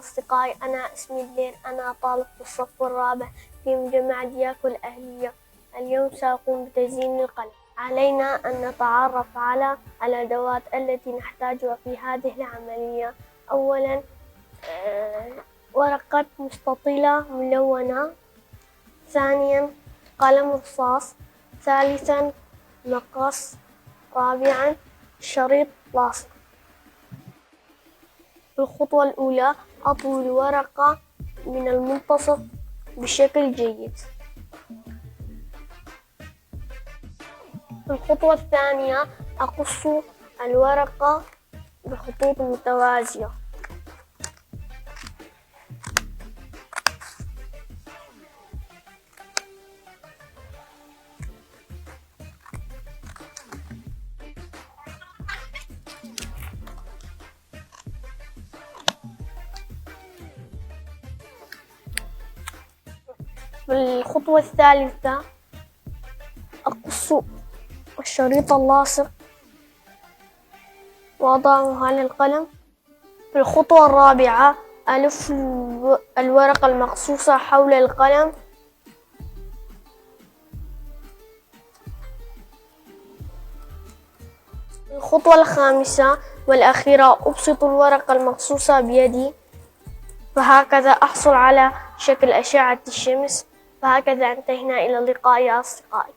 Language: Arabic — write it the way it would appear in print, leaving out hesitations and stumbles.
أصدقائي، أنا اسمي دلير، أنا طالب في الصف الرابع في مجمع دياكو الأهلية. اليوم سأقوم بتزيين القلم. علينا أن نتعرف على الأدوات التي نحتاجها في هذه العملية. أولاً ورقة مستطيلة ملونة. ثانياً قلم رصاص. ثالثاً مقص. رابعاً شريط لاصق. في الخطوة الأولى أطوي الورقة من المنتصف بشكل جيد. في الخطوة الثانية أقص الورقة بخطوط متوازية. في الخطوة الثالثة أقص الشريط اللاصق وأضعه على القلم. في الخطوة الرابعة ألف الورقة المقصوصة حول القلم. في الخطوة الخامسة والأخيرة أبسط الورقة المقصوصة بيدي، فهكذا أحصل على شكل أشعة الشمس. فهكذا انتهينا، إلى اللقاء يا أصدقائي.